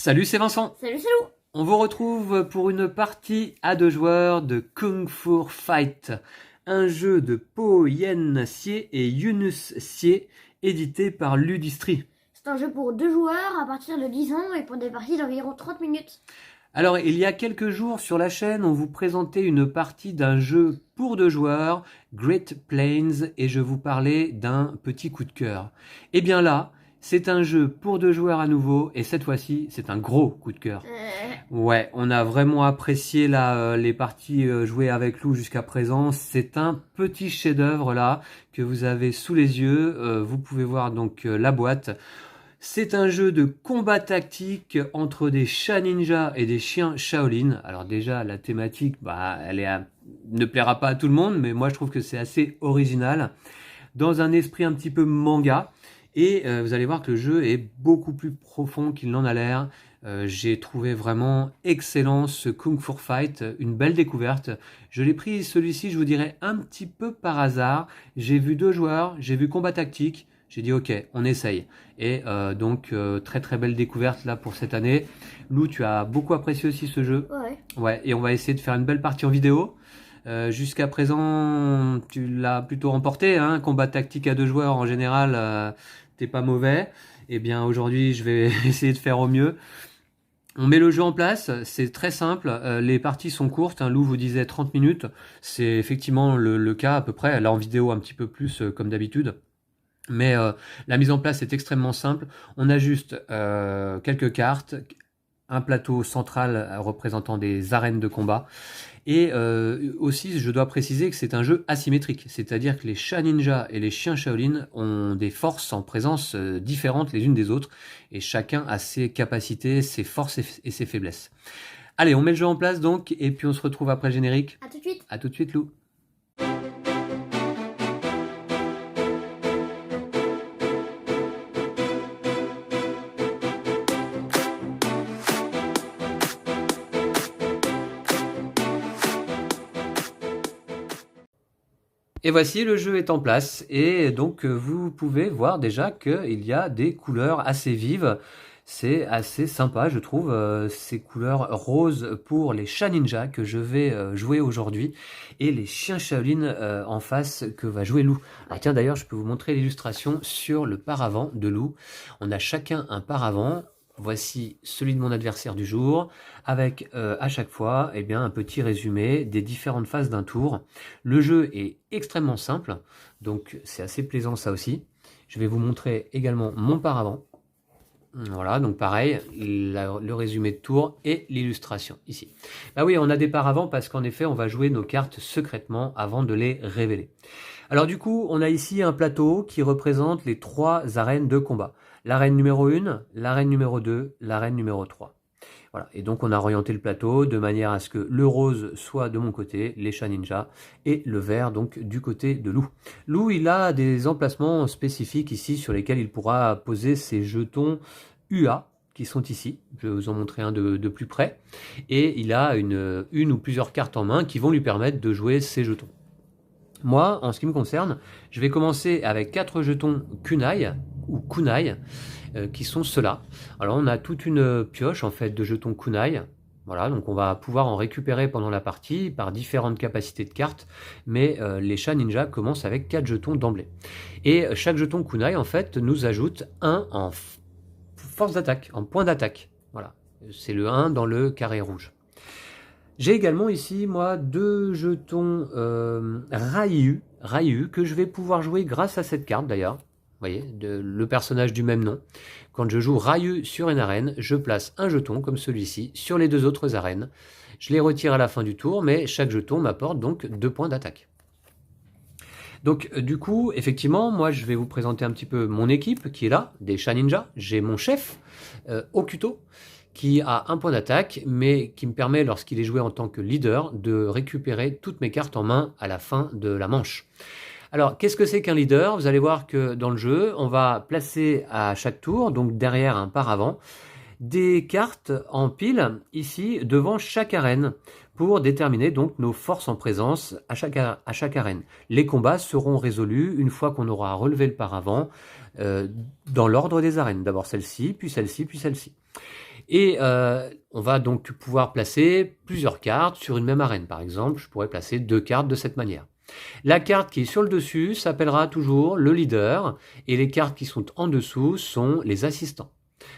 Salut, c'est Vincent. Salut, salut! On vous retrouve pour une partie à 2 joueurs de Kung Fu Fight, un jeu de Po Yen Xie et Yunus Xie, édité par Ludistri. C'est un jeu pour 2 joueurs à partir de 10 ans et pour des parties d'environ 30 minutes. Alors, il y a quelques jours sur la chaîne, on vous présentait une partie d'un jeu pour 2 joueurs, Great Plains, et je vous parlais d'un petit coup de cœur. Et bien là, c'est un jeu pour 2 joueurs à nouveau, et cette fois-ci, c'est un gros coup de cœur. Ouais, on a vraiment apprécié les parties jouées avec Lou jusqu'à présent. C'est un petit chef-d'œuvre là que vous avez sous les yeux. Vous pouvez voir donc la boîte. C'est un jeu de combat tactique entre des chats ninja et des chiens Shaolin. Alors déjà, la thématique, ne plaira pas à tout le monde, mais moi je trouve que c'est assez original. Dans un esprit un petit peu manga. Et vous allez voir que le jeu est beaucoup plus profond qu'il n'en a l'air. J'ai trouvé vraiment excellent ce Kung Fu Fight, une belle découverte. Je l'ai pris celui-ci, je vous dirais, un petit peu par hasard. J'ai vu 2 joueurs, j'ai vu combat tactique. J'ai dit ok, on essaye. Et très très belle découverte là pour cette année. Lou, tu as beaucoup apprécié aussi ce jeu. Ouais. Ouais, et on va essayer de faire une belle partie en vidéo. Jusqu'à présent, tu l'as plutôt remporté, hein. Combat tactique à 2 joueurs en général, t'es pas mauvais. Et bien aujourd'hui, je vais essayer de faire au mieux. On met le jeu en place, c'est très simple, les parties sont courtes, hein. Lou vous disait 30 minutes, c'est effectivement le cas à peu près, là en vidéo un petit peu plus comme d'habitude. Mais la mise en place est extrêmement simple, on a juste quelques cartes, un plateau central représentant des arènes de combat. Et aussi, je dois préciser que c'est un jeu asymétrique, c'est-à-dire que les chats ninja et les chiens Shaolin ont des forces en présence différentes les unes des autres, et chacun a ses capacités, ses forces et ses faiblesses. Allez, on met le jeu en place donc, et puis on se retrouve après le générique. À tout de suite! À tout de suite, Lou. Et voici, le jeu est en place, et donc vous pouvez voir déjà qu'il y a des couleurs assez vives. C'est assez sympa, je trouve, ces couleurs roses pour les chats ninja que je vais jouer aujourd'hui, et les chiens Shaolin en face que va jouer Lou. Alors tiens, d'ailleurs, je peux vous montrer l'illustration sur le paravent de Lou. On a chacun un paravent. Voici celui de mon adversaire du jour, avec à chaque fois un petit résumé des différentes phases d'un tour. Le jeu est extrêmement simple, donc c'est assez plaisant ça aussi. Je vais vous montrer également mon paravent. Voilà, donc pareil, le résumé de tour et l'illustration ici. Bah oui, on a des paravents parce qu'en effet, on va jouer nos cartes secrètement avant de les révéler. Alors du coup, on a ici un plateau qui représente les 3 arènes de combat. L'arène numéro 1, l'arène numéro 2, l'arène numéro 3. Voilà, et donc on a orienté le plateau de manière à ce que le rose soit de mon côté, les chats ninja, et le vert donc du côté de Lou. Lou, il a des emplacements spécifiques ici sur lesquels il pourra poser ses jetons UA qui sont ici. Je vais vous en montrer un de plus près. Et il a une ou plusieurs cartes en main qui vont lui permettre de jouer ses jetons. Moi, en ce qui me concerne, je vais commencer avec 4 jetons kunai ou kunai, qui sont ceux-là. Alors on a toute une pioche en fait de jetons kunai. Voilà, donc on va pouvoir en récupérer pendant la partie par différentes capacités de cartes, mais les chats ninja commencent avec 4 jetons d'emblée. Et chaque jeton kunai en fait nous ajoute 1 en force d'attaque, en point d'attaque. Voilà, c'est le 1 dans le carré rouge. J'ai également ici, moi, 2 jetons Ryu que je vais pouvoir jouer grâce à cette carte d'ailleurs. Vous voyez, le personnage du même nom. Quand je joue Ryu sur une arène, je place un jeton comme celui-ci sur les 2 autres arènes. Je les retire à la fin du tour, mais chaque jeton m'apporte donc 2 points d'attaque. Donc du coup, effectivement, moi je vais vous présenter un petit peu mon équipe qui est là, des chats ninja. J'ai mon chef, Okuto, qui a 1 point d'attaque, mais qui me permet, lorsqu'il est joué en tant que leader, de récupérer toutes mes cartes en main à la fin de la manche. Alors, qu'est-ce que c'est qu'un leader? Vous allez voir que dans le jeu, on va placer à chaque tour, donc derrière un paravent, des cartes en pile, ici, devant chaque arène, pour déterminer donc nos forces en présence à chaque arène. Les combats seront résolus une fois qu'on aura relevé le paravent, dans l'ordre des arènes. D'abord celle-ci, puis celle-ci, puis celle-ci. Et on va donc pouvoir placer plusieurs cartes sur une même arène. Par exemple, je pourrais placer 2 cartes de cette manière. La carte qui est sur le dessus s'appellera toujours le leader et les cartes qui sont en dessous sont les assistants.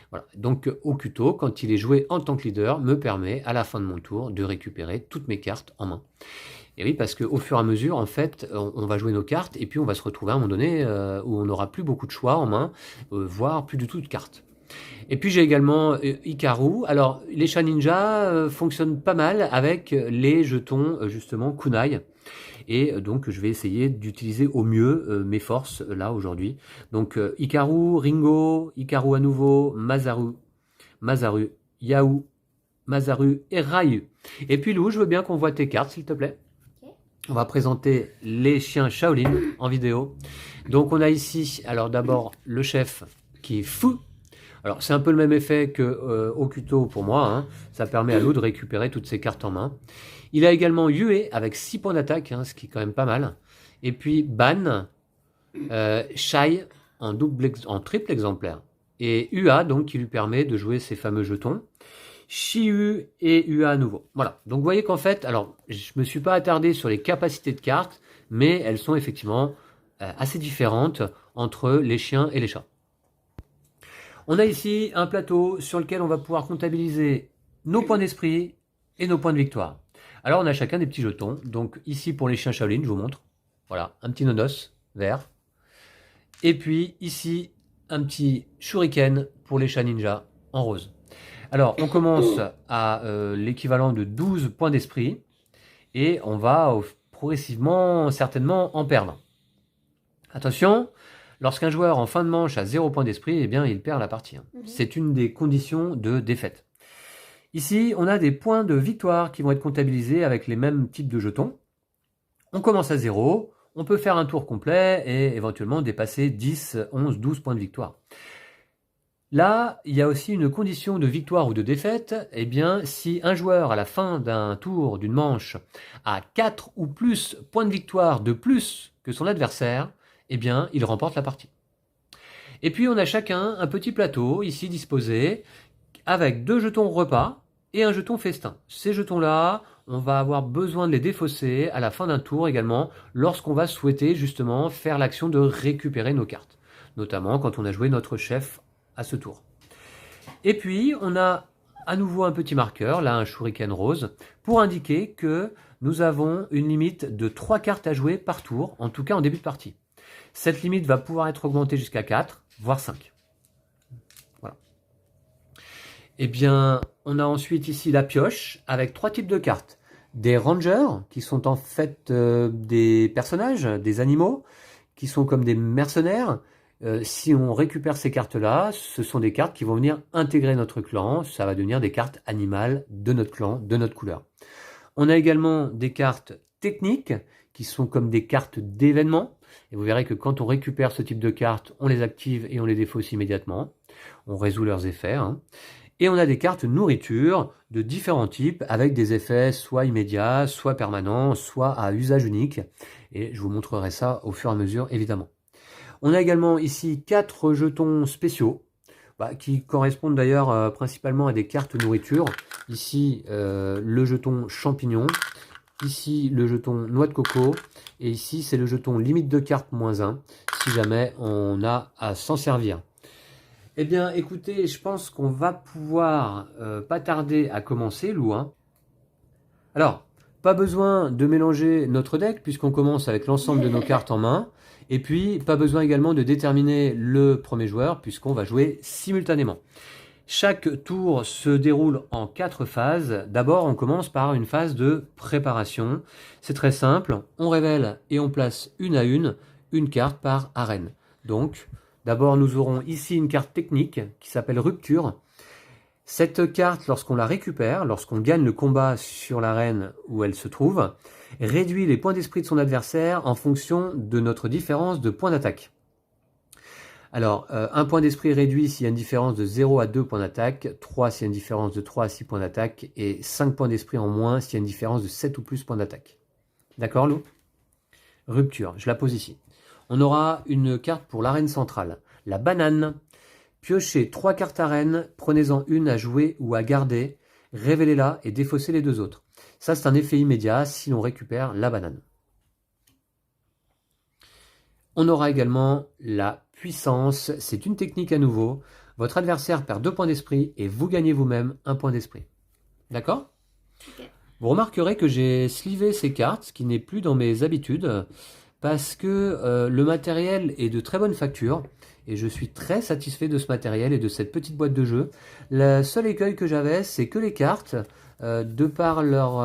Voilà. Donc Okuto, quand il est joué en tant que leader, me permet à la fin de mon tour de récupérer toutes mes cartes en main. Et oui, parce qu'au fur et à mesure, en fait, on va jouer nos cartes et puis on va se retrouver à un moment donné où on n'aura plus beaucoup de choix en main, voire plus du tout de cartes. Et puis j'ai également Hikaru. Alors les chats ninja fonctionnent pas mal avec les jetons justement kunai. Et donc je vais essayer d'utiliser au mieux mes forces là aujourd'hui. Donc Hikaru, Ringo, Hikaru à nouveau, Masaru, Yao, Masaru et Ryu. Et puis Lou, je veux bien qu'on voit tes cartes s'il te plaît. On va présenter les chiens Shaolin en vidéo. Donc on a ici, alors d'abord le chef qui est fou. Alors c'est un peu le même effet que Okuto pour moi, hein. Ça permet à Lou de récupérer toutes ses cartes en main. Il a également Yue avec 6 points d'attaque, hein, ce qui est quand même pas mal. Et puis Ban, Shai en triple exemplaire. Et Ua donc qui lui permet de jouer ses fameux jetons. Shiu et Ua à nouveau. Voilà, donc vous voyez qu'en fait, alors je me suis pas attardé sur les capacités de cartes, mais elles sont effectivement assez différentes entre les chiens et les chats. On a ici un plateau sur lequel on va pouvoir comptabiliser nos points d'esprit et nos points de victoire. Alors on a chacun des petits jetons, donc ici pour les chiens Shaolin, je vous montre, voilà, un petit nonos vert, et puis ici un petit shuriken pour les chats ninja en rose. Alors, on commence à l'équivalent de 12 points d'esprit et on va progressivement, certainement, en perdre. Attention, lorsqu'un joueur en fin de manche a 0 points d'esprit, eh bien, il perd la partie. C'est une des conditions de défaite. Ici, on a des points de victoire qui vont être comptabilisés avec les mêmes types de jetons. On commence à 0, on peut faire un tour complet et éventuellement dépasser 10, 11, 12 points de victoire. Là, il y a aussi une condition de victoire ou de défaite. Eh bien, si un joueur, à la fin d'un tour, d'une manche, a 4 ou plus points de victoire de plus que son adversaire, eh bien, il remporte la partie. Et puis, on a chacun un petit plateau, ici disposé, avec 2 jetons repas et un jeton festin. Ces jetons-là, on va avoir besoin de les défausser à la fin d'un tour également, lorsqu'on va souhaiter justement faire l'action de récupérer nos cartes. Notamment quand on a joué notre chef à ce tour. Et puis, on a à nouveau un petit marqueur, là un shuriken rose, pour indiquer que nous avons une limite de 3 cartes à jouer par tour, en tout cas en début de partie. Cette limite va pouvoir être augmentée jusqu'à 4, voire 5. Voilà. Et bien, on a ensuite ici la pioche, avec 3 types de cartes. Des rangers, qui sont en fait des personnages, des animaux, qui sont comme des mercenaires. Si on récupère ces cartes-là, ce sont des cartes qui vont venir intégrer notre clan. Ça va devenir des cartes animales de notre clan, de notre couleur. On a également des cartes techniques qui sont comme des cartes d'événements. Et vous verrez que quand on récupère ce type de cartes, on les active et on les défausse immédiatement. On résout leurs effets. Hein. Et on a des cartes nourriture de différents types avec des effets soit immédiats, soit permanents, soit à usage unique. Et je vous montrerai ça au fur et à mesure, évidemment. On a également ici 4 jetons spéciaux qui correspondent d'ailleurs principalement à des cartes nourriture. Ici, le jeton champignon. Ici, le jeton noix de coco. Et ici, c'est le jeton limite de carte -1, si jamais on a à s'en servir. Eh bien, écoutez, je pense qu'on va pouvoir pas tarder à commencer, Lou. Hein. Alors, pas besoin de mélanger notre deck, puisqu'on commence avec l'ensemble de nos cartes en main. Et puis, pas besoin également de déterminer le premier joueur, puisqu'on va jouer simultanément. Chaque tour se déroule en 4 phases. D'abord, on commence par une phase de préparation. C'est très simple. On révèle et on place une à une carte par arène. Donc, d'abord, nous aurons ici une carte technique qui s'appelle Rupture. Cette carte, lorsqu'on la récupère, lorsqu'on gagne le combat sur l'arène où elle se trouve, réduit les points d'esprit de son adversaire en fonction de notre différence de points d'attaque. Alors, un point d'esprit réduit s'il y a une différence de 0 à 2 points d'attaque, 3 s'il y a une différence de 3 à 6 points d'attaque, et 5 points d'esprit en moins s'il y a une différence de 7 ou plus points d'attaque. D'accord, Lou? Rupture, je la pose ici. On aura une carte pour l'arène centrale, la banane. Piochez 3 cartes arène, prenez-en une à jouer ou à garder, révélez-la et défaussez les 2 autres. Ça, c'est un effet immédiat si l'on récupère la banane. On aura également la puissance. C'est une technique à nouveau. Votre adversaire perd 2 points d'esprit et vous gagnez vous-même 1 point d'esprit. D'accord? Ok. Vous remarquerez que j'ai slivé ces cartes, ce qui n'est plus dans mes habitudes, parce que le matériel est de très bonne facture et je suis très satisfait de ce matériel et de cette petite boîte de jeu. Le seul écueil que j'avais, c'est que les cartes, de par leur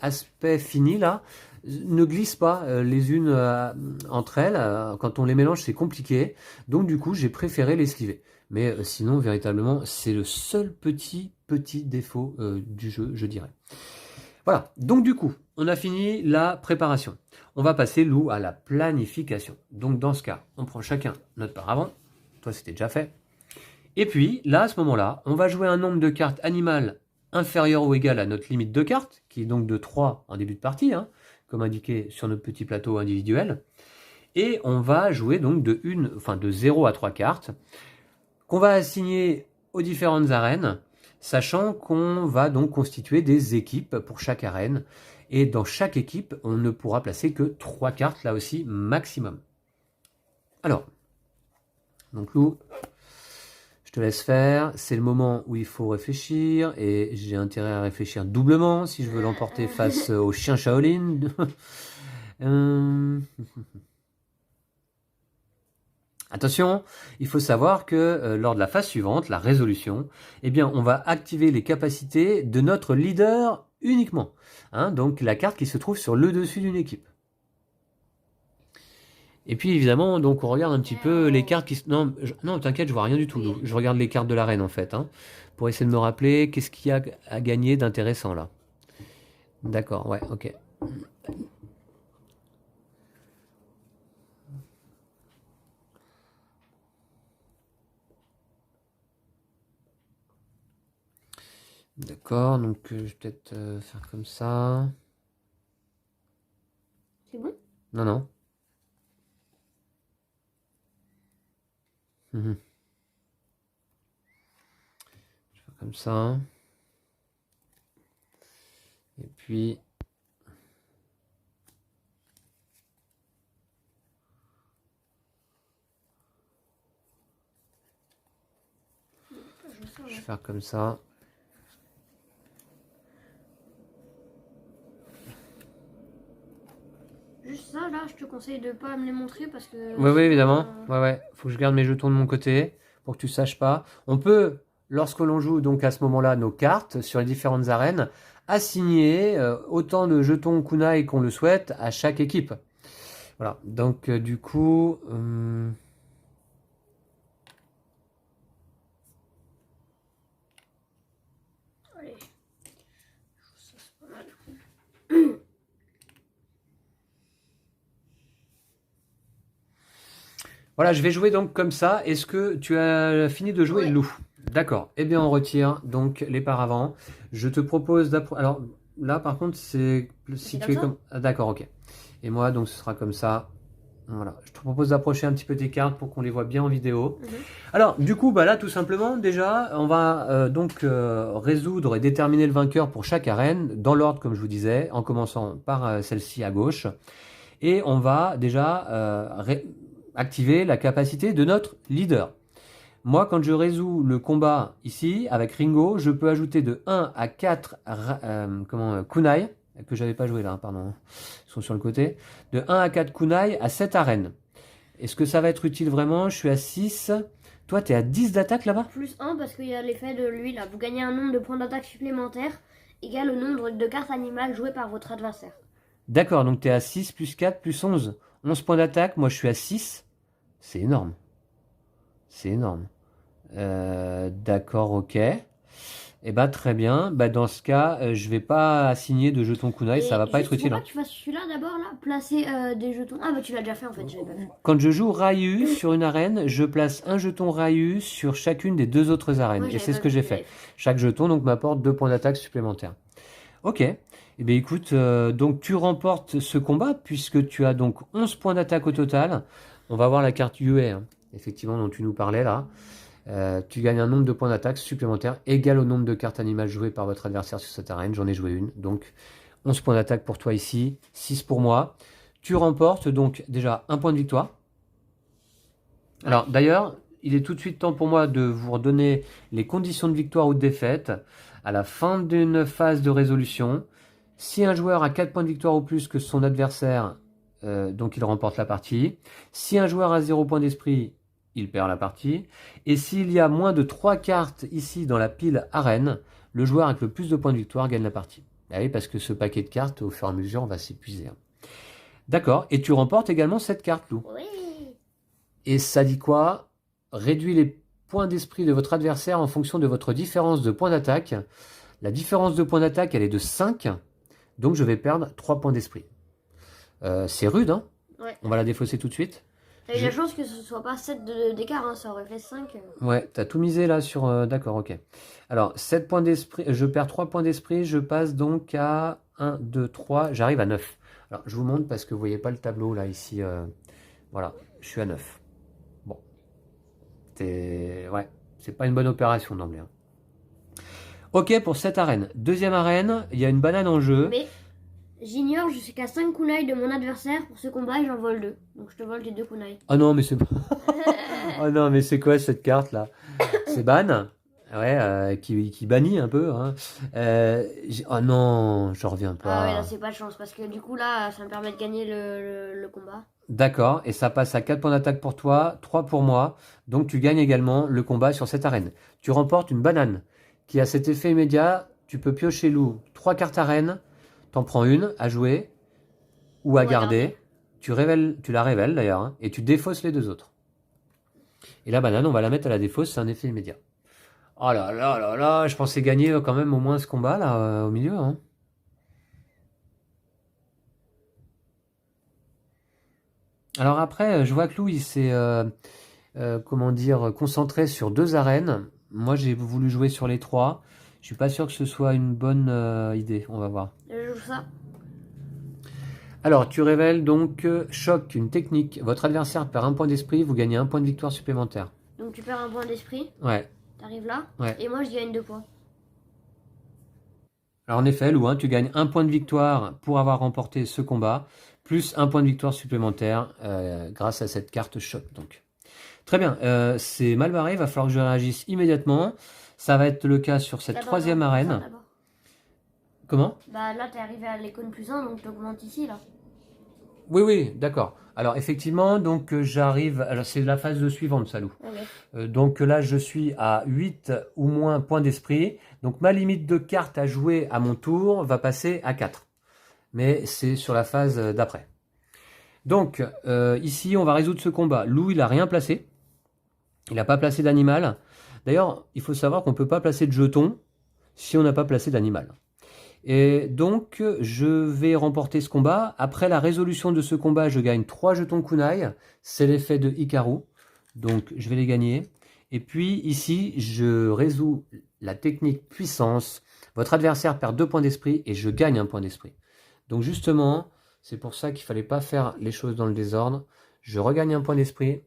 aspect fini là, ne glissent pas les unes entre elles. Quand on les mélange, c'est compliqué. Donc du coup, j'ai préféré les sliver. Mais sinon, véritablement, c'est le seul petit défaut du jeu, je dirais. Voilà, donc du coup, on a fini la préparation. On va passer, Lou, à la planification. Donc dans ce cas, on prend chacun notre paravent. Toi, c'était déjà fait. Et puis, là, à ce moment-là, on va jouer un nombre de cartes animales inférieur ou égal à notre limite de cartes, qui est donc de 3 en début de partie, hein, comme indiqué sur notre petit plateau individuel. Et on va jouer donc de 0 à 3 cartes, qu'on va assigner aux différentes arènes, sachant qu'on va donc constituer des équipes pour chaque arène. Et dans chaque équipe, on ne pourra placer que 3 cartes, là aussi, maximum. Alors, donc Lou, je te laisse faire. C'est le moment où il faut réfléchir. Et j'ai intérêt à réfléchir doublement si je veux l'emporter face au chien Shaolin. Attention, il faut savoir que lors de la phase suivante, la résolution, eh bien, on va activer les capacités de notre leader uniquement. Hein, donc la carte qui se trouve sur le dessus d'une équipe. Et puis évidemment, donc on regarde un petit peu les cartes qui... Non, t'inquiète, je vois rien du tout. Donc, je regarde les cartes de l'arène en fait, hein, pour essayer de me rappeler qu'est-ce qu'il y a à gagner d'intéressant là. D'accord, ouais, ok. D'accord, donc je vais peut-être faire comme ça. C'est bon? Non, non. Mhm. Je vais faire comme ça. Et puis... Je vais faire comme ça. Juste ça, là, je te conseille de pas me les montrer parce que... Oui, évidemment. Ouais. Faut que je garde mes jetons de mon côté pour que tu saches pas. On peut, lorsque l'on joue donc à ce moment-là nos cartes sur les différentes arènes, assigner autant de jetons kunai qu'on le souhaite à chaque équipe. Voilà. Donc du coup... Allez. Ça, c'est pas mal. Voilà, je vais jouer donc comme ça. Est-ce que tu as fini de jouer, Ouais. Lou? D'accord. Eh bien, on retire donc les paravents. Je te propose d'approcher... Alors, là, par contre, c'est situé comme ça comme... Ah, d'accord, ok. Et moi, donc, ce sera comme ça. Voilà. Je te propose d'approcher un petit peu tes cartes pour qu'on les voit bien en vidéo. Alors, du coup, bah là, tout simplement, déjà, on va donc résoudre et déterminer le vainqueur pour chaque arène, dans l'ordre, comme je vous disais, en commençant par celle-ci à gauche. Et on va déjà activer la capacité de notre leader. Moi, quand je résous le combat ici, avec Ringo, je peux ajouter de 1 à 4 kunai, que j'avais pas joué là, pardon, ils sont sur le côté, de 1 à 4 kunai à cette arène. Est-ce que ça va être utile vraiment? Je suis à 6. Toi, tu es à 10 d'attaque là-bas? Plus 1 parce qu'il y a l'effet de lui là. Vous gagnez un nombre de points d'attaque supplémentaires égal au nombre de cartes animales jouées par votre adversaire. D'accord, donc tu es à 6 plus 4 plus 11. 11 points d'attaque, moi je suis à 6. C'est énorme. C'est énorme. D'accord, ok. Eh ben très bien. Bah, dans ce cas, je vais pas assigner de jetons kunai, ça va pas être utile. Hein. Tu fasses celui-là d'abord là, placer des jetons. Ah bah tu l'as déjà fait en fait, j'avais pas fait. Quand je joue Ryu sur une arène, je place un jeton Ryu sur chacune des 2 autres arènes. Ouais, et c'est ce que j'ai fait. Chaque jeton donc m'apporte 2 points d'attaque supplémentaires. Ok. Eh bien écoute, donc tu remportes ce combat puisque tu as donc 11 points d'attaque au total. On va voir la carte Yue, hein, effectivement, dont tu nous parlais là. Tu gagnes un nombre de points d'attaque supplémentaire égal au nombre de cartes animales jouées par votre adversaire sur cette arène. J'en ai joué une, donc 11 points d'attaque pour toi ici, 6 pour moi. Tu remportes donc déjà un point de victoire. Alors d'ailleurs, il est tout de suite temps pour moi de vous redonner les conditions de victoire ou de défaite à la fin d'une phase de résolution. Si un joueur a 4 points de victoire ou plus que son adversaire, donc il remporte la partie. Si un joueur a 0 point d'esprit, il perd la partie. Et s'il y a moins de 3 cartes ici dans la pile arène, le joueur avec le plus de points de victoire gagne la partie. Ah oui, parce que ce paquet de cartes, au fur et à mesure, va s'épuiser. D'accord, et tu remportes également cette carte, Lou. Oui. Et ça dit quoi? Réduis les points d'esprit de votre adversaire en fonction de votre différence de points d'attaque. La différence de points d'attaque, elle est de 5, donc je vais perdre 3 points d'esprit. C'est rude, hein? Ouais. On va la défausser tout de suite. T'as eu la chance que ce soit pas 7 d'écart, hein, ça aurait fait 5. Ouais, t'as tout misé là sur... D'accord, ok. Alors, 7 points d'esprit, je perds 3 points d'esprit, je passe donc à 1, 2, 3, j'arrive à 9. Alors, je vous montre parce que vous voyez pas le tableau là, ici. Voilà, je suis à 9. Bon. Ouais, c'est pas une bonne opération d'emblée. Hein. Ok, pour cette arène. Deuxième arène, il y a une banane en jeu. Mais j'ignore jusqu'à 5 kunai de mon adversaire pour ce combat et j'en vole 2. Donc je te vole tes 2 kunai. Oh non, mais c'est pas... Oh non, mais c'est quoi cette carte là? C'est ban. Ouais, qui bannit un peu. Hein. Oh non, je reviens pas. Ah ouais, là c'est pas de chance parce que du coup là ça me permet de gagner le combat. D'accord, et ça passe à 4 points d'attaque pour toi, 3 pour moi. Donc tu gagnes également le combat sur cette arène. Tu remportes une banane qui a cet effet immédiat. Tu peux piocher loup 3 cartes arène. T'en prends une à jouer ou à garder. Tu la révèles d'ailleurs, hein, et tu défausses les deux autres. Et la banane, on va la mettre à la défausse, c'est un effet immédiat. Oh là là là là, je pensais gagner quand même au moins ce combat là, au milieu. Hein. Alors après, je vois que Lou, il s'est, comment dire, concentré sur 2 arènes. Moi, j'ai voulu jouer sur les 3. Je suis pas sûr que ce soit une bonne idée. On va voir. Je joue ça. Alors, tu révèles donc choc, une technique. Votre adversaire perd 1 point d'esprit, vous gagnez 1 point de victoire supplémentaire. Donc tu perds 1 point d'esprit. Ouais. T'arrives là. Ouais. Et moi je gagne 2 points. Alors en effet, Lou, hein, tu gagnes 1 point de victoire pour avoir remporté ce combat, plus 1 point de victoire supplémentaire grâce à cette carte choc. Donc. Très bien, c'est mal barré, il va falloir que je réagisse immédiatement. Ça va être le cas sur cette troisième arène. Comment? Bah là t'es arrivé à l'icône +1, donc t'augmentes ici là. Oui, oui, d'accord. Alors effectivement, donc j'arrive, alors c'est la phase suivante, Salou. Okay. Donc là, je suis à 8 ou moins points d'esprit. Donc ma limite de cartes à jouer à mon tour va passer à 4. Mais c'est sur la phase d'après. Donc ici, on va résoudre ce combat. Lou, il n'a rien placé. Il n'a pas placé d'animal. D'ailleurs, il faut savoir qu'on ne peut pas placer de jetons si on n'a pas placé d'animal. Et donc, je vais remporter ce combat. Après la résolution de ce combat, je gagne 3 jetons kunai. C'est l'effet de Hikaru. Donc, je vais les gagner. Et puis, ici, je résous la technique puissance. Votre adversaire perd 2 points d'esprit et je gagne 1 point d'esprit. Donc, justement, c'est pour ça qu'il ne fallait pas faire les choses dans le désordre. Je regagne 1 point d'esprit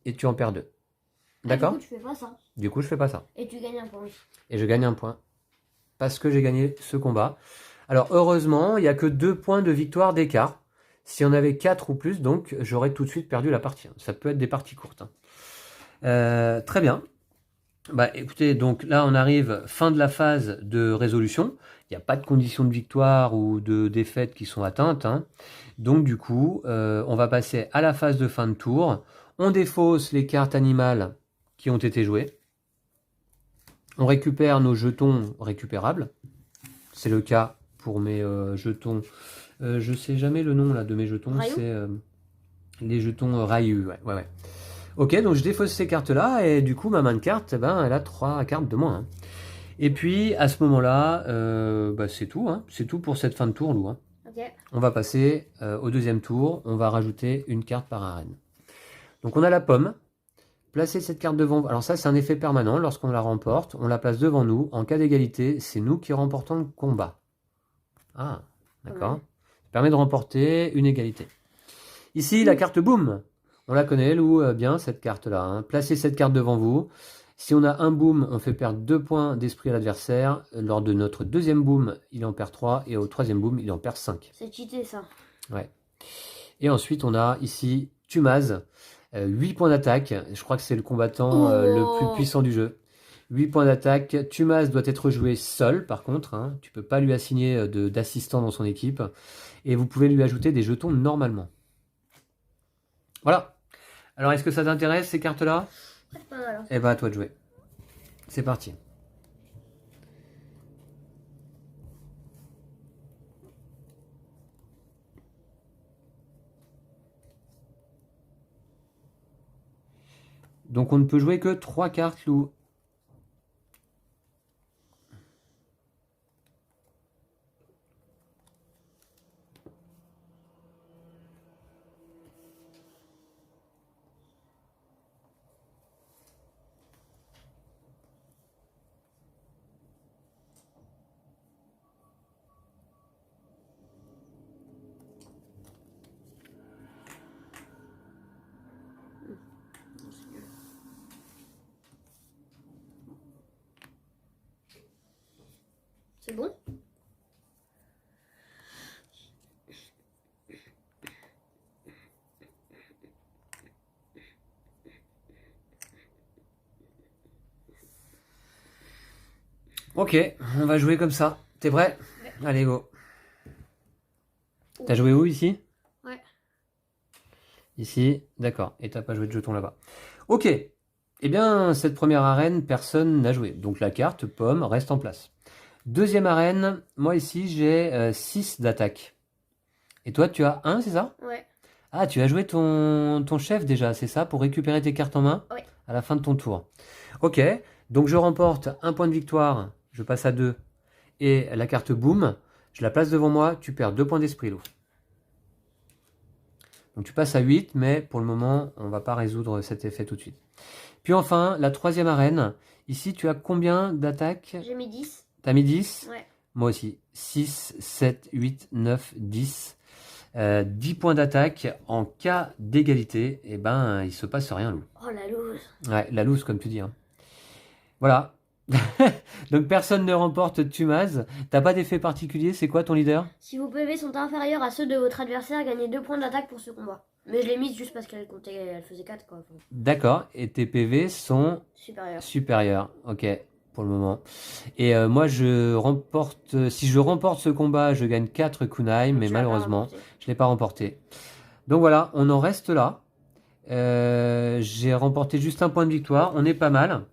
et tu en perds 2. D'accord? Du coup, tu fais pas ça. Du coup, je fais pas ça. Et tu gagnes 1 point. Et je gagne 1 point. Parce que j'ai gagné ce combat. Alors heureusement, il n'y a que 2 points de victoire d'écart. Si on avait 4 ou plus, donc j'aurais tout de suite perdu la partie. Ça peut être des parties courtes. Hein. Très bien. Bah écoutez, donc là on arrive fin de la phase de résolution. Il n'y a pas de conditions de victoire ou de défaite qui sont atteintes. Hein. Donc du coup, on va passer à la phase de fin de tour. On défausse les cartes animales qui ont été jouées. On récupère nos jetons récupérables. C'est le cas pour mes jetons. Je ne sais jamais le nom là, de mes jetons. C'est les jetons Ryu. Ouais. Ok, donc je défausse ces cartes-là. Et du coup, ma main de cartes, elle a 3 cartes de moins. Hein. Et puis, à ce moment-là, c'est tout. Hein. C'est tout pour cette fin de tour, Lou. Hein. Okay. On va passer au deuxième tour. On va rajouter une carte par arène. Donc, on a la pomme. Placez cette carte devant vous. Alors ça, c'est un effet permanent. Lorsqu'on la remporte, on la place devant nous. En cas d'égalité, c'est nous qui remportons le combat. Ah, d'accord. Ouais. Ça permet de remporter une égalité. Ici, la carte boum. On la connaît, Lou, bien, cette carte-là. Hein. Placez cette carte devant vous. Si on a un boom, on fait perdre 2 points d'esprit à l'adversaire. Lors de notre deuxième boom, il en perd 3. Et au troisième boom, il en perd 5. C'est cheaté ça. Ouais. Et ensuite, on a ici Tumaz. 8 points d'attaque. Je crois que c'est le combattant le plus puissant du jeu. 8 points d'attaque. Tumaz doit être joué seul, par contre. Hein. Tu peux pas lui assigner d'assistant dans son équipe. Et vous pouvez lui ajouter des jetons normalement. Voilà. Alors, est-ce que ça t'intéresse, ces cartes-là? Voilà. Eh ben, à toi de jouer. C'est parti. Donc, on ne peut jouer que 3 cartes, Lou. C'est bon? Ok, on va jouer comme ça. T'es prêt? Ouais. Allez, go. T'as joué où ici? Ouais. Ici, d'accord. Et t'as pas joué de jeton là-bas. Ok. Eh bien, cette première arène, personne n'a joué. Donc la carte pomme reste en place. Deuxième arène, moi ici, j'ai 6 d'attaque. Et toi, tu as 1, c'est ça? Ouais. Ah, tu as joué ton chef déjà, c'est ça? Pour récupérer tes cartes en main? Ouais. À la fin de ton tour. Ok. Donc je remporte un point de victoire. Je passe à 2. Et la carte boom, je la place devant moi. Tu perds 2 points d'esprit, Lou. Donc tu passes à 8, mais pour le moment, on ne va pas résoudre cet effet tout de suite. Puis enfin, la troisième arène. Ici, tu as combien d'attaques? J'ai mis 10. T'as mis 10? Ouais. Moi aussi. 6, 7, 8, 9, 10. 10 points d'attaque. En cas d'égalité, eh ben, il se passe rien, Lou. Oh la loose. Ouais, la loose, comme tu dis. Hein. Voilà. Donc personne ne remporte Tumaz. T'as pas d'effet particulier, c'est quoi ton leader? Si vos PV sont inférieurs à ceux de votre adversaire, gagnez 2 points d'attaque pour ce combat. Mais je l'ai mise juste parce qu'elle comptait, elle faisait 4 quoi. Enfin, D'accord, et tes PV sont supérieur. supérieurs. Ok, pour le moment. Et moi, si je remporte ce combat, je gagne 4 kunai, mais Tu l'as pas malheureusement, remporté. je ne l'ai pas remporté. Donc voilà, on en reste là. J'ai remporté juste un point de victoire, on est pas mal.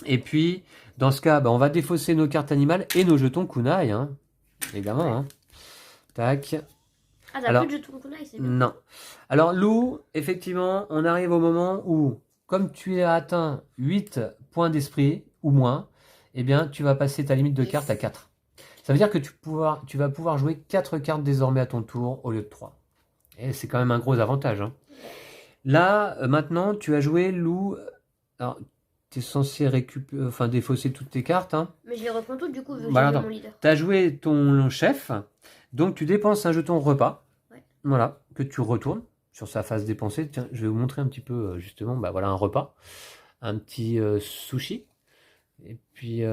Et puis, dans ce cas, on va défausser nos cartes animales et nos jetons kunai, hein, évidemment. Ouais. Hein. Tac. Ah, t'as Alors, plus de jetons kunai, c'est bien. Non. Alors, Lou, effectivement, on arrive au moment où, comme tu as atteint 8 points d'esprit ou moins, eh bien, tu vas passer ta limite de cartes à 4. Ça veut dire que tu vas pouvoir jouer 4 cartes désormais à ton tour au lieu de 3. Et c'est quand même un gros avantage. Hein. Là, maintenant, tu as joué, Lou. Alors, tu es censé défausser toutes tes cartes. Hein. Mais je les reprends toutes du coup, vu que Voilà, j'ai joué attends. mon leader. Tu as joué ton chef, donc tu dépenses un jeton repas, voilà, que tu retournes sur sa face dépensée. Tiens, je vais vous montrer un petit peu, justement, voilà un repas, un petit sushi, et puis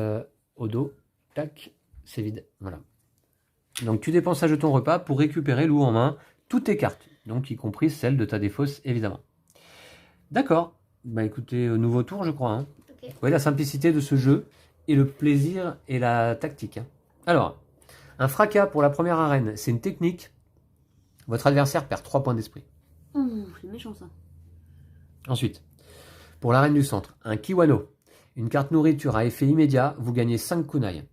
au dos, tac, c'est vide, voilà. Donc tu dépenses un jeton repas pour récupérer Lou en main toutes tes cartes, donc y compris celle de ta défausse, évidemment. D'accord, bah écoutez, nouveau tour, je crois. Hein. Okay. Vous voyez la simplicité de ce jeu et le plaisir et la tactique. Hein. Alors, un fracas pour la première arène, c'est une technique. Votre adversaire perd 3 points d'esprit. Ouh, c'est méchant ça. Ensuite, pour l'arène du centre, un kiwano. Une carte nourriture à effet immédiat, vous gagnez 5 kunai.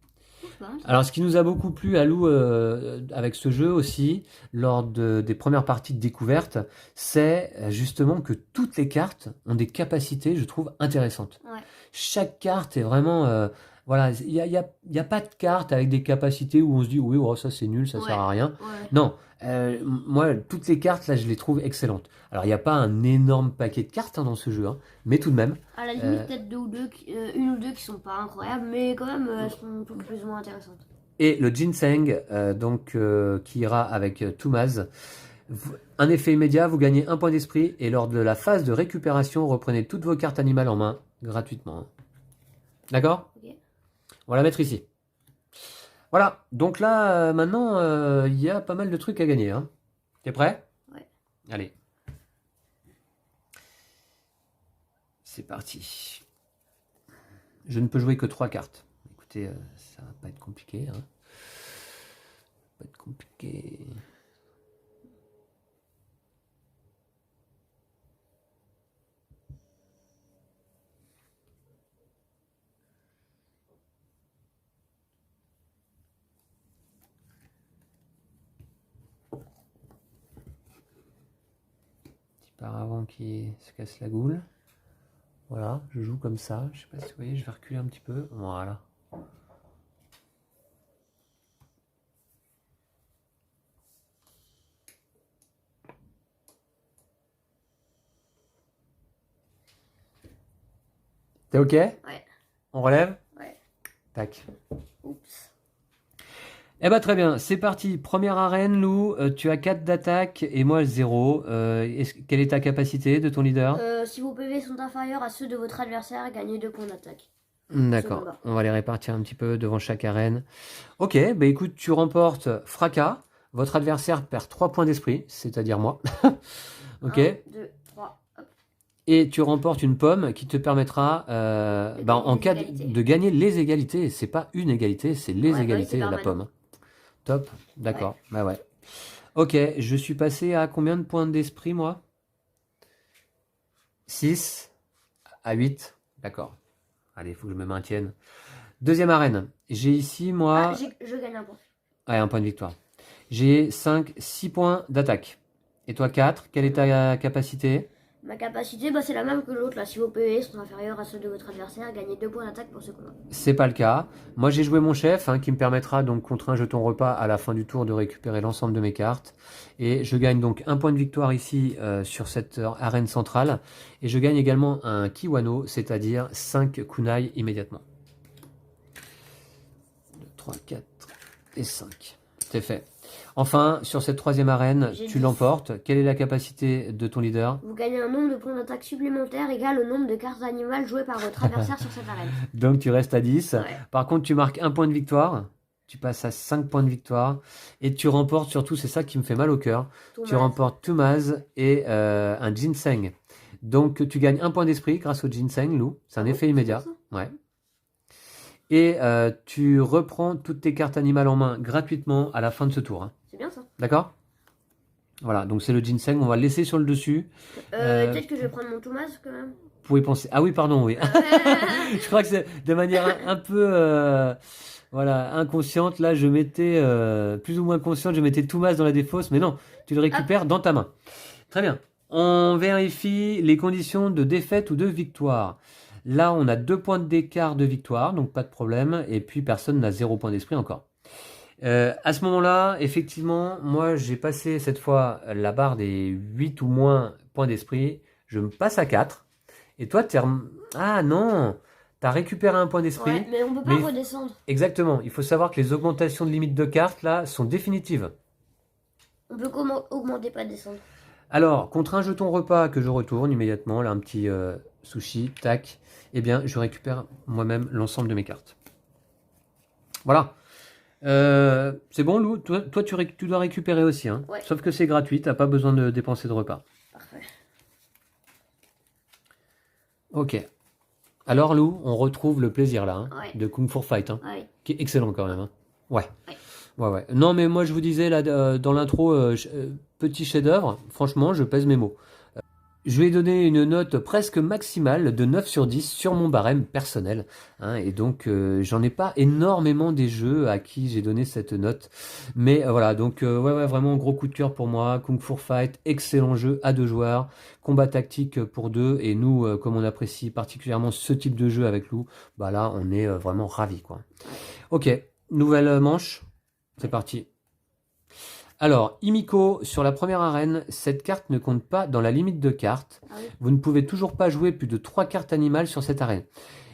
Alors, ce qui nous a beaucoup plu à Lou avec ce jeu aussi, lors des premières parties de découverte, c'est justement que toutes les cartes ont des capacités, je trouve, intéressantes. Ouais. Chaque carte est vraiment... voilà, il y a pas de carte avec des capacités où on se dit oui, oh, ça c'est nul, ça sert à rien. Ouais. Non, moi, toutes les cartes, là, je les trouve excellentes. Alors, il n'y a pas un énorme paquet de cartes dans ce jeu, hein, mais tout de même. À la limite, peut-être une ou deux qui sont pas incroyables, mais quand même, elles sont toutes plus ou moins intéressantes. Et le ginseng, qui ira avec Tumaz. Un effet immédiat, vous gagnez un point d'esprit et lors de la phase de récupération, reprenez toutes vos cartes animales en main gratuitement. Hein. D'accord? Ok. On va la mettre ici. Voilà, donc là, maintenant, il y a pas mal de trucs à gagner. Hein. T'es prêt? Ouais. Allez. C'est parti. Je ne peux jouer que 3 cartes. Écoutez, ça va pas être compliqué. Hein. Ça va pas être compliqué. Petit paravent qui se casse la goule. Voilà, je joue comme ça. Je sais pas si vous voyez, je vais reculer un petit peu. Voilà. T'es ok? Ouais. On relève? Ouais. Tac. Oups. Eh bah très bien, c'est parti. Première arène, Lou. Tu as 4 d'attaque et moi 0. Quelle est ta capacité de ton leader? Si vos PV sont inférieurs à ceux de votre adversaire, gagnez 2 points d'attaque. D'accord, on va les répartir un petit peu devant chaque arène. Ok, bah écoute, tu remportes fracas. Votre adversaire perd 3 points d'esprit, c'est-à-dire moi. Ok. 1, 2, 3, hop. Et tu remportes une pomme qui te permettra, en cas de gagner les égalités. C'est pas une égalité, c'est les égalités, la pomme. Top, d'accord, ouais. Bah ouais. Ok, je suis passé à combien de points d'esprit, moi? 6 à 8, d'accord. Allez, il faut que je me maintienne. Deuxième arène. J'ai ici, moi... je gagne un point. Ouais, un point de victoire. J'ai 5, 6 points d'attaque. Et toi, 4. Quelle est ta capacité? Ma capacité, c'est la même que l'autre. Là, si vos PV sont inférieurs à ceux de votre adversaire, gagnez 2 points d'attaque pour ce combat. C'est pas le cas. Moi, j'ai joué mon chef, qui me permettra donc contre un jeton repas à la fin du tour de récupérer l'ensemble de mes cartes. Et je gagne donc un point de victoire ici sur cette arène centrale. Et je gagne également un Kiwano, c'est-à-dire 5 kunai immédiatement. 2, 3, 4 et 5. C'est fait. Enfin, sur cette troisième arène, tu l'emportes. Quelle est la capacité de ton leader? Vous gagnez un nombre de points d'attaque supplémentaires égal au nombre de cartes animales jouées par votre adversaire sur cette arène. Donc tu restes à 10. Ouais. Par contre, tu marques un point de victoire. Tu passes à 5 points de victoire. Et tu remportes surtout, c'est ça qui me fait mal au cœur, tu remportes Tumaz et un ginseng. Donc tu gagnes un point d'esprit grâce au ginseng, Lou. C'est un effet immédiat. Ouais. Et tu reprends toutes tes cartes animales en main gratuitement à la fin de ce tour. Hein. C'est bien ça. D'accord? Voilà, donc c'est le ginseng, on va le laisser sur le dessus. Peut-être que je vais prendre mon Thomas quand même. Vous pouvez penser... Ah oui, pardon, oui. Je crois que c'est de manière un peu inconsciente. Là, je mettais, plus ou moins consciente, je mettais Thomas dans la défausse. Mais non, tu le récupères dans ta main. Très bien. On vérifie les conditions de défaite ou de victoire. Là, on a 2 points d'écart de victoire, donc pas de problème. Et puis, personne n'a 0 point d'esprit encore. À ce moment-là, effectivement, moi, j'ai passé cette fois la barre des 8 ou moins points d'esprit. Je me passe à 4. Et toi, ah non, t'as récupéré un point d'esprit. Ouais, mais on peut pas redescendre. Exactement. Il faut savoir que les augmentations de limite de cartes, là, sont définitives. On peut augmenter, pas descendre. Alors, contre un jeton repas que je retourne immédiatement, là, un petit sushi, tac, eh bien, je récupère moi-même l'ensemble de mes cartes. Voilà. C'est bon, Lou? Toi tu dois récupérer aussi. Hein. Ouais. Sauf que c'est gratuit, t'as pas besoin de dépenser de repas. Parfait. Ok. Alors, Lou, on retrouve le plaisir là, ouais. de Kung Fu Fight, qui est excellent quand même. Hein. Ouais. Ouais. Non, mais moi je vous disais là dans l'intro, petit chef-d'œuvre. Franchement, je pèse mes mots. Je lui ai donné une note presque maximale de 9 sur 10 sur mon barème personnel. Hein, et donc, j'en ai pas énormément des jeux à qui j'ai donné cette note. Mais voilà, donc ouais, vraiment gros coup de cœur pour moi. Kung Fu Fight, excellent jeu à 2 joueurs. Combat tactique pour 2. Et nous, comme on apprécie particulièrement ce type de jeu avec Lou, bah là, on est vraiment ravis, quoi. Ok, nouvelle manche. C'est parti. Alors, Himiko, sur la première arène, cette carte ne compte pas dans la limite de cartes. Ah oui. Vous ne pouvez toujours pas jouer plus de 3 cartes animales sur cette arène.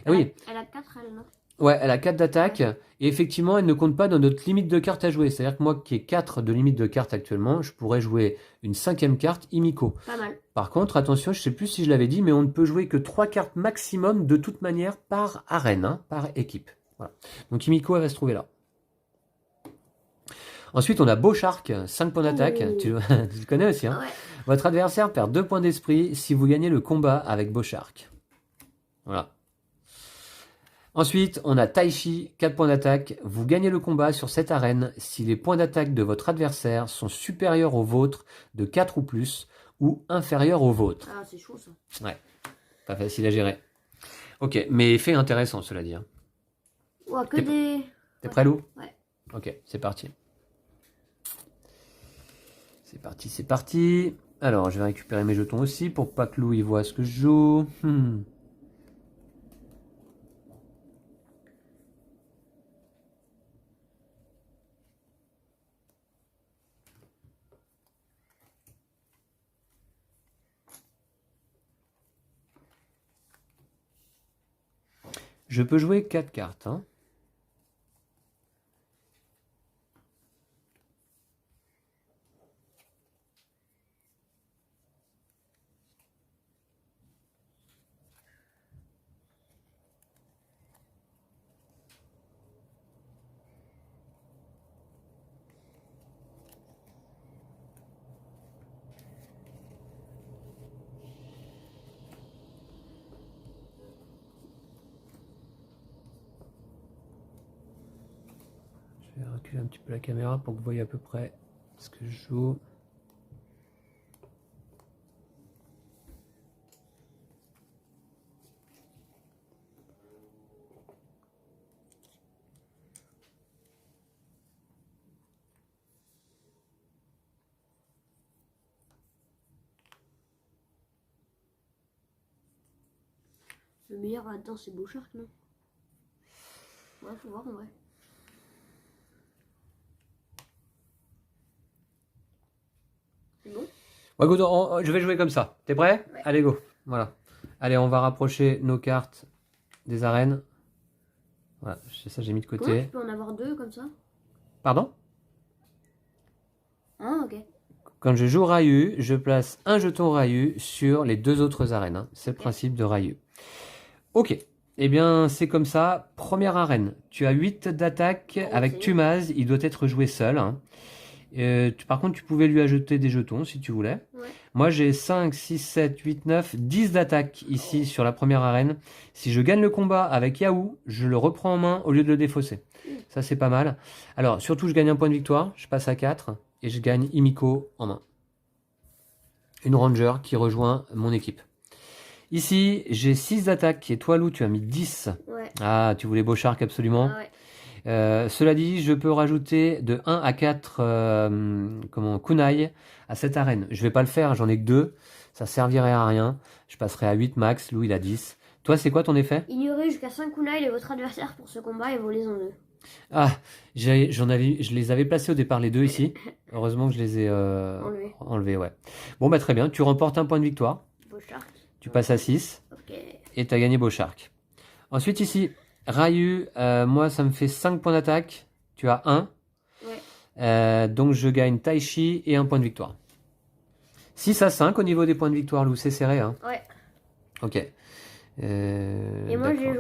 Elle a 4, elle, non? Ouais, elle a 4 d'attaque. Et effectivement, elle ne compte pas dans notre limite de cartes à jouer. C'est-à-dire que moi qui ai 4 de limite de cartes actuellement, je pourrais jouer une 5e carte Imiko. Pas mal. Par contre, attention, je sais plus si je l'avais dit, mais on ne peut jouer que 3 cartes maximum de toute manière par arène, hein, par équipe. Voilà. Donc Imiko, elle va se trouver là. Ensuite, on a Beauchark, 5 points d'attaque. Oh. Tu le connais aussi, hein. Ah ouais. Votre adversaire perd 2 points d'esprit si vous gagnez le combat avec Beauchark. Voilà. Ensuite, on a Taichi, 4 points d'attaque. Vous gagnez le combat sur cette arène si les points d'attaque de votre adversaire sont supérieurs aux vôtres de 4 ou plus, ou inférieurs aux vôtres. Ah, c'est chaud ça. Ouais, pas facile à gérer. Ok, mais effet intéressant, cela dit. Hein. Ouais, que des... T'es prêt, Lou? Ouais. Ok, c'est parti. C'est parti, c'est parti. Alors, je vais récupérer mes jetons aussi pour pas que Lou il voit ce que je joue. Je peux jouer 4 cartes. Hein. Je vais reculer un petit peu la caméra pour que vous voyez à peu près ce que je joue. Le meilleur là-dedans, c'est Beauchark, non? Ouais, faut voir en vrai. C'est bon? Ouais, écoute, je vais jouer comme ça. T'es prêt? Ouais. Allez, go. Voilà. Allez, on va rapprocher nos cartes des arènes. Voilà, c'est ça, j'ai mis de Comment côté. tu peux en avoir deux comme ça? Pardon? Ah, ok. Quand je joue Ryu, je place un jeton Ryu sur les 2 autres arènes. Hein. C'est le principe de Ryu. Ok. Eh bien, c'est comme ça. Première arène. Tu as 8 d'attaque Oh, avec c'est Tumaz. Il doit être joué seul. Hein. Par contre, tu pouvais lui ajouter des jetons si tu voulais. Ouais. Moi, j'ai 5, 6, 7, 8, 9, 10 d'attaque ici sur la première arène. Si je gagne le combat avec Yahoo, je le reprends en main au lieu de le défausser. Ça, c'est pas mal. Alors, surtout, je gagne un point de victoire. Je passe à 4 et je gagne Imiko en main. Une Ranger qui rejoint mon équipe. Ici, j'ai 6 d'attaque et toi, Lou, tu as mis 10. Ouais. Ah, tu voulais Beauchark absolument. Ah ouais. Cela dit, je peux rajouter de 1 à 4 kunai à cette arène. Je vais pas le faire, j'en ai que 2. Ça servirait à rien. Je passerai à 8 max, Lou il a 10. Toi, c'est quoi ton effet? Ignorez jusqu'à 5 kunai de votre adversaire pour ce combat et volez en deux. Ah, je les avais placés au départ les deux ici. Heureusement que je les ai enlevés, ouais. Bon, bah très bien, tu remportes un point de victoire. Beauchark. Tu passes à 6 Ok. et tu as gagné Beauchark. Ensuite ici, Ryu, moi ça me fait 5 points d'attaque. Tu as 1. Ouais. Donc je gagne Taichi et un point de victoire. 6 à 5 au niveau des points de victoire, Lou, c'est serré. Hein. Ouais. Ok. Et moi j'ai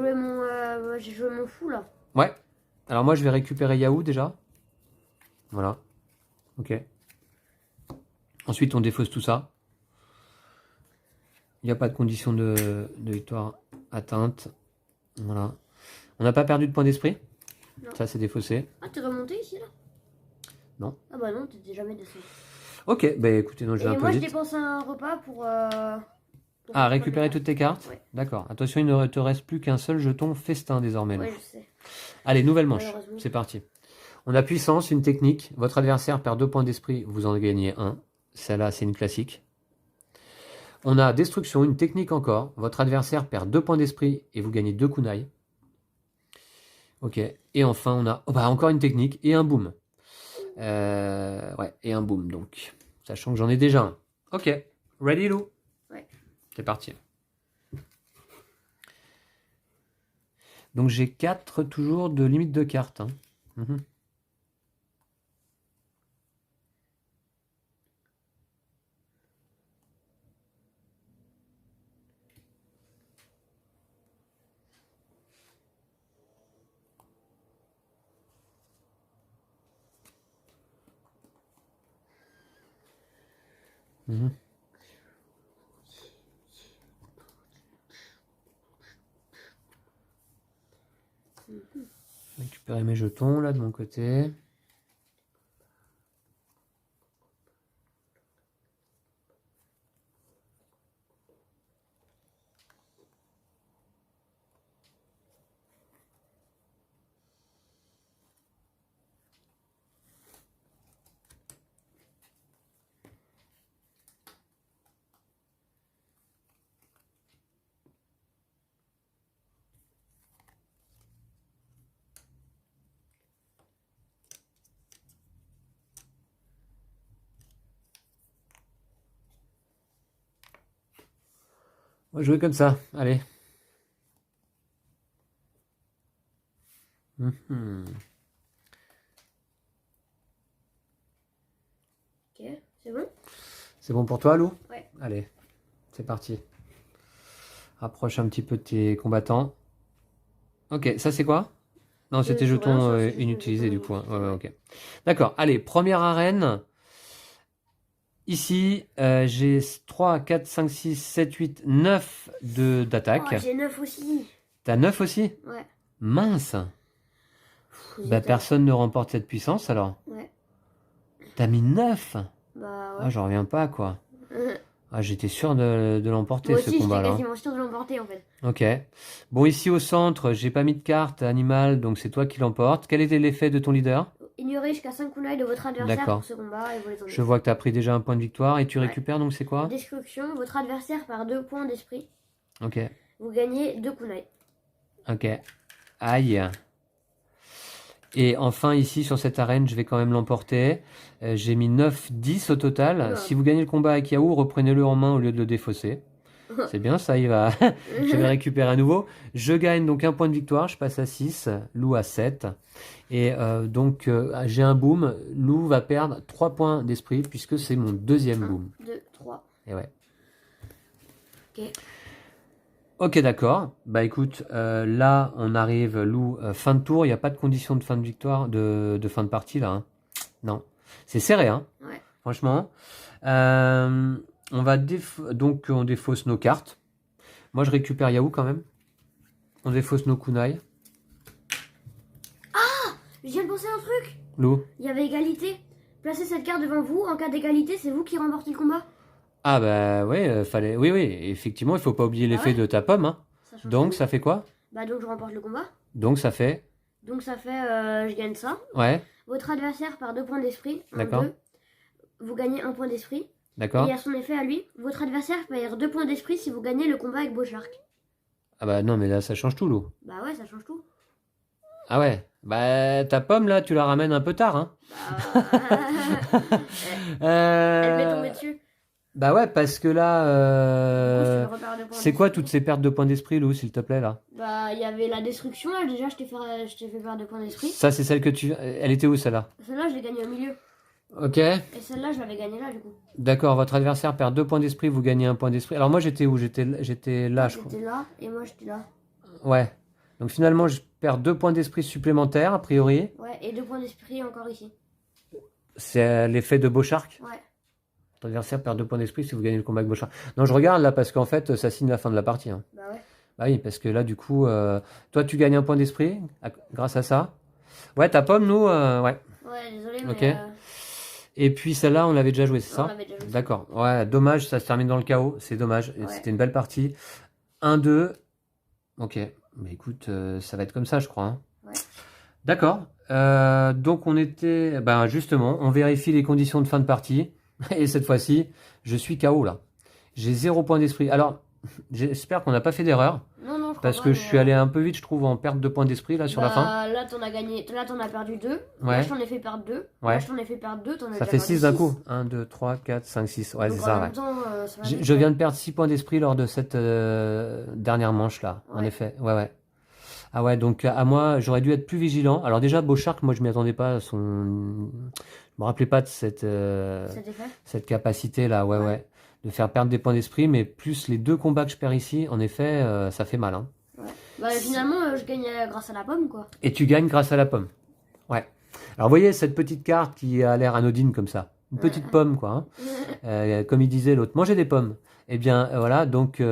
joué mon fou là. Ouais. Alors moi je vais récupérer Yahoo déjà. Voilà. Ok. Ensuite on défausse tout ça. Il n'y a pas de condition de victoire atteinte. Voilà. On n'a pas perdu de point d'esprit. Ça c'est défaussé. Ah, t'es remonté ici là? Non. Ah bah non, t'étais jamais descendu. Ok, bah écoutez, non, je vais un peu moi je vite. dépense un repas pour Ah, récupérer toutes tes cartes? Ouais. D'accord. Attention, il ne te reste plus qu'un seul jeton festin désormais. Ouais, je sais. Allez, nouvelle manche. Malheureusement. C'est parti. On a puissance, une technique. Votre adversaire perd 2 points d'esprit, vous en gagnez 1. Celle-là, c'est une classique. On a destruction, une technique encore. Votre adversaire perd 2 points d'esprit et vous gagnez 2 kunai. Ok. Et enfin, on a encore une technique et un boom. Ouais, et un boom, donc. Sachant que j'en ai déjà un. Ok. Ready, Lou? Ouais. C'est parti. Donc j'ai 4 toujours de limite de cartes. Hein. Mhm. Mhm. Récupérer mes jetons là de mon côté. On va jouer comme ça, allez. Mhm. Ok, c'est bon? C'est bon pour toi, Lou? Ouais. Allez, c'est parti. Rapproche un petit peu de tes combattants. Ok, ça c'est quoi? Non, c'était C'est rien, jetons ça, c'est juste inutilisés jetons du coup. Hein. inutilisés, Ouais, ouais. ok. D'accord, allez, première arène. Ici, j'ai 3, 4, 5, 6, 7, 8, 9 d'attaque. Oh, j'ai 9 aussi. T'as 9 aussi? Ouais. Mince. Bah, personne ne remporte cette puissance alors. Ouais. T'as mis 9? Bah Ah, ouais. j'en reviens pas quoi. Ah, j'étais sûr de l'emporter Moi ce aussi, j'étais combat-là. quasiment sûr de l'emporter en fait. Ok. Bon, ici au centre, j'ai pas mis de carte animal, donc c'est toi qui l'emporte. Quel était l'effet de ton leader? Ignorez jusqu'à 5 kunai de votre adversaire D'accord. pour ce combat et vous les enlevez. Je vois que tu as pris déjà un point de victoire et tu Ouais. récupères donc c'est quoi? Destruction, votre adversaire perd 2 points d'esprit. Ok. Vous gagnez 2 kunai. Ok. Aïe. Et enfin ici sur cette arène, je vais quand même l'emporter. J'ai mis 9, 10 au total. Oula. Si vous gagnez le combat avec Yahoo, reprenez-le en main au lieu de le défausser. C'est bien ça, il va. Je vais récupérer à nouveau. Je gagne donc un point de victoire, je passe à 6, Lou à 7. Et donc j'ai un boom. Lou va perdre 3 points d'esprit puisque c'est mon deuxième 1, boom. 2, 3. Et ouais. Ok. Ok, d'accord. Bah écoute, là on arrive, Lou, fin de tour. Il n'y a pas de condition de fin de victoire, de fin de partie là. Hein. Non. C'est serré, hein. Ouais. Franchement. On va donc on défausse nos cartes. Moi je récupère Yahoo quand même. On défausse nos kunai. Je viens de penser à un truc. Lou. Il y avait égalité. Placez cette carte devant vous. En cas d'égalité, c'est vous qui remportez le combat. Ah bah ouais, fallait. Oui, oui, effectivement, il faut pas oublier l'effet ouais. de ta pomme. Hein. Ça change Donc tout. ça fait quoi? Bah donc je remporte le combat. Donc ça fait. Donc ça fait, je gagne ça. Ouais, Votre adversaire perd 2 points d'esprit. 1, D'accord. 2. Vous gagnez 1 point d'esprit. d'accord. Et à son effet à lui, votre adversaire perd 2 points d'esprit si vous gagnez le combat avec Beauchark. Ah bah non, mais là ça change tout, Lou. Bah ouais, ça change tout. Ah ouais. Bah ta pomme là, tu la ramènes un peu tard, hein. Bah... Elle m'est tombée dessus. Bah ouais, parce que là, Du coup, je te repère 2 points c'est quoi d'esprit. toutes ces pertes de points d'esprit, Lou, s'il te plaît là? Bah il y avait la destruction là, déjà je t'ai fait perdre 2 points d'esprit. Ça c'est celle que tu. Elle était où celle-là? Celle-là je l'ai gagnée au milieu. Ok. Et celle-là je l'avais gagnée là du coup. D'accord, votre adversaire perd 2 points d'esprit, vous gagnez un point d'esprit. Alors moi j'étais où? J'étais là, je crois. J'étais là et moi j'étais là. Ouais. Donc finalement je perds 2 points d'esprit supplémentaires, a priori. Ouais, et 2 points d'esprit encore ici. C'est l'effet de Beauchark. Ouais. Votre adversaire perd 2 points d'esprit si vous gagnez le combat avec Beauchark. Non, je regarde là parce qu'en fait ça signe la fin de la partie. Hein. Bah ouais. Bah oui, parce que là du coup, toi tu gagnes un point d'esprit grâce à ça. Ouais, ta pomme, nous, ouais. Ouais, désolé, Ok. mais. Et puis celle-là, on l'avait déjà joué, c'est On ça? l'avait déjà joué. D'accord. Ouais, dommage, ça se termine dans le chaos. C'est dommage. Ouais. C'était une belle partie. 1-2. Ok. Mais écoute, ça va être comme ça, je crois. Hein. Ouais. D'accord. Donc on était. Ben justement, on vérifie les conditions de fin de partie. Et cette fois-ci, je suis KO là. J'ai 0 point d'esprit. Alors, j'espère qu'on n'a pas fait d'erreur. Non, non, je crois Parce pas, que mais, je suis allé un peu vite, je trouve, en perte de points d'esprit là sur la fin. Là, t'en as gagné. Là, t'en as perdu 2. Là, Ouais. je t'en ai fait perdre 2. Ouais. Là, je t'en ai fait perdre 2. T'en as Ça déjà fait perdu 6 d'un six. coup. 1, 2, 3, 4, 5, 6. Ouais, Donc, c'est en ça, même ouais. temps, ça va vite, Je quoi. viens de perdre 6 points d'esprit lors de cette dernière manche là, en Ouais. effet. Ouais, ouais. Ah ouais, donc à moi, j'aurais dû être plus vigilant. Alors déjà, Beauchark, moi je m'y attendais pas. Je me rappelais pas de Cet effet. cette capacité là, ouais, Ouais. ouais, de faire perdre des points d'esprit, mais plus les deux combats que je perds ici, en effet, ça fait mal, hein. Ouais. Bah, finalement, je gagne grâce à la pomme, quoi. Et tu gagnes grâce à la pomme. Ouais. Alors vous voyez cette petite carte qui a l'air anodine comme ça. Une petite pomme, quoi, hein. Comme il disait l'autre, manger des pommes. Eh bien, voilà, donc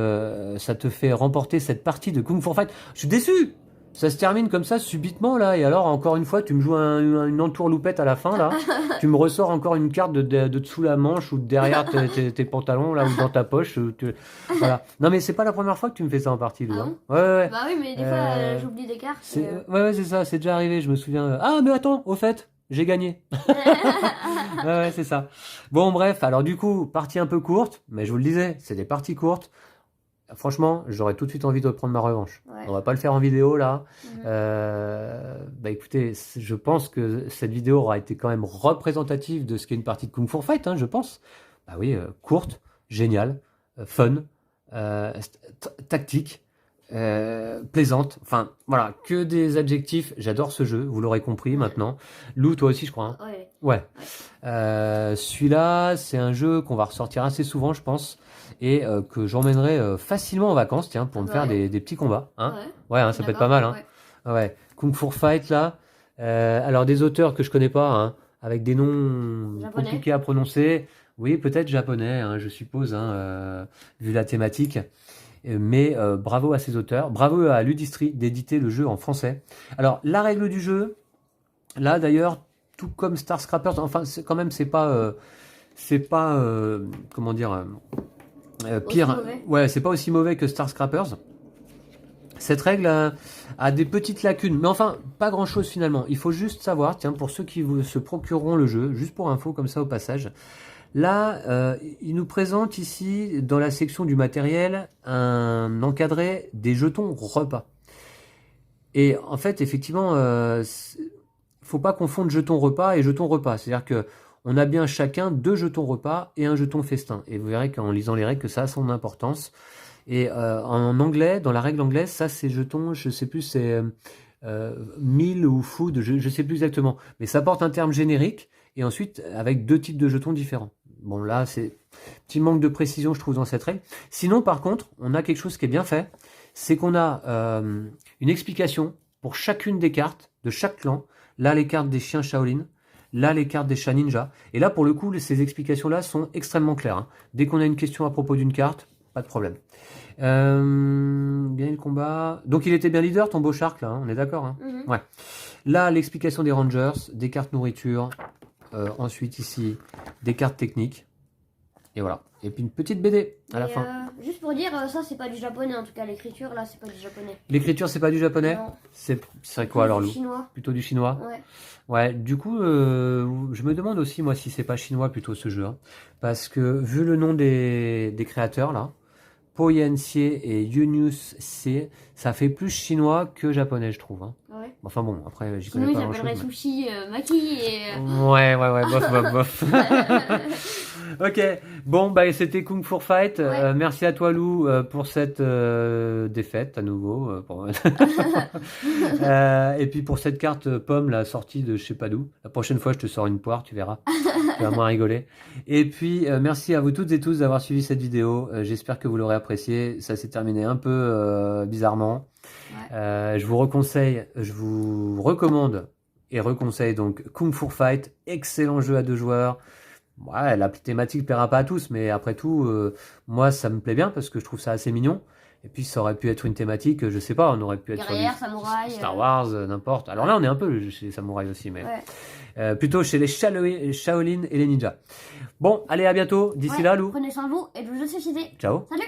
ça te fait remporter cette partie de Kung Fu Fight. Je suis déçu! Ça se termine comme ça, subitement, là. Et alors, encore une fois, tu me joues une entourloupette à la fin, là. Tu me ressors encore une carte de dessous la manche ou de derrière tes pantalons, là, ou dans ta poche. Voilà. Non, mais c'est pas la première fois que tu me fais ça en partie, Lou, Ah hein. bon? Ouais, ouais, ouais. Bah oui, mais des fois, j'oublie des cartes. Ouais, ouais, c'est ça, c'est déjà arrivé, je me souviens. Ah, mais attends, au fait, j'ai gagné. Ouais, ouais, c'est ça. Bon, bref, alors du coup, partie un peu courte, mais je vous le disais, c'est des parties courtes. Franchement, j'aurais tout de suite envie de prendre ma revanche. Ouais. On va pas le faire en vidéo là. Mhm. Bah écoutez, je pense que cette vidéo aura été quand même représentative de ce qu'est une partie de Kung Fu Fight, hein, je pense. Bah oui, courte, géniale, fun, tactique, plaisante. Enfin, voilà, que des adjectifs. J'adore ce jeu, vous l'aurez compris maintenant. Lou, toi aussi, je crois, hein. Ouais. Ouais. Celui-là, c'est un jeu qu'on va ressortir assez souvent, je pense, et que j'emmènerai facilement en vacances, tiens, pour me faire Ouais. des petits combats, hein. Ouais. Ouais, hein, ça peut être pas D'accord, mal, hein. ouais. Ouais. Kung Fu Fight, là. Alors, des auteurs que je connais pas, hein, avec des noms Japonais. compliqués à prononcer. Oui, peut-être japonais, hein, je suppose, hein, vu la thématique. Mais bravo à ces auteurs. Bravo à Ludistri d'éditer le jeu en français. Alors, la règle du jeu, là, d'ailleurs, tout comme Star Scrappers, enfin, quand même, c'est pas, comment dire, pire. Aussi mauvais. Ouais, c'est pas aussi mauvais que Star Scrappers. Cette règle a des petites lacunes, mais enfin, pas grand chose finalement. Il faut juste savoir, tiens, pour ceux qui se procureront le jeu, juste pour info comme ça au passage, là, il nous présente ici, dans la section du matériel, un encadré des jetons repas. Et en fait, effectivement, faut pas confondre jeton repas et jeton repas. C'est-à-dire que on a bien chacun 2 jetons repas et un jeton festin. Et vous verrez qu'en lisant les règles que ça a son importance. Et en anglais, dans la règle anglaise, ça c'est jetons, je sais plus, c'est meal ou food, je sais plus exactement. Mais ça porte un terme générique et ensuite avec 2 types de jetons différents. Bon là, c'est petit manque de précision je trouve dans cette règle. Sinon par contre, on a quelque chose qui est bien fait, c'est qu'on a une explication pour chacune des cartes de chaque clan. Là les cartes des chiens Shaolin, là les cartes des chats ninja. Et là pour le coup, ces explications-là sont extrêmement claires, hein. Dès qu'on a une question à propos d'une carte, pas de problème. Bien le combat. Donc il était bien leader ton Beauchark là, hein, on est d'accord, hein. Mhm. Ouais. Là l'explication des Rangers, des cartes nourriture, ensuite ici des cartes techniques. Et voilà. Et puis une petite BD à la fin. Juste pour dire, ça c'est pas du japonais en tout cas, l'écriture là c'est pas du japonais. L'écriture c'est pas du japonais? Non. C'est quoi alors Du Lou? chinois. Plutôt du chinois? Ouais. Ouais, du coup, je me demande aussi moi si c'est pas chinois plutôt ce jeu, hein. Parce que vu le nom des créateurs là, Po Yanxie et Yunus C, ça fait plus chinois que japonais, je trouve, hein. Ouais. Enfin bon, après, j'y Sinon connais ils pas grand s'appelleraient chose. sushi maki et. Ouais, ouais, ouais, bof, bof, bof. Ok, bon, bah c'était Kung Fu Fight. Ouais. Merci à toi, Lou, pour cette défaite à nouveau. Et puis pour cette carte pomme, la sortie de je sais pas d'où. La prochaine fois, je te sors une poire, tu verras. Tu vas moins rigoler. Et puis, merci à vous toutes et tous d'avoir suivi cette vidéo. J'espère que vous l'aurez apprécié. Ça s'est terminé un peu bizarrement. Ouais. Je vous recommande et reconseille donc Kung Fu Fight. Excellent jeu à 2 joueurs. Ouais, la thématique plaira pas à tous, mais après tout, moi ça me plaît bien parce que je trouve ça assez mignon. Et puis ça aurait pu être une thématique, je sais pas, on aurait pu être Guerrière, sur samouraï. Star Wars, n'importe. Alors là, on est un peu chez les samouraïs aussi, mais Ouais. plutôt chez les Shaolin et les ninjas. Bon, allez, à bientôt. D'ici Ouais. là, Lou. Prenez soin de vous et de vos jeux de société. Ciao. Salut!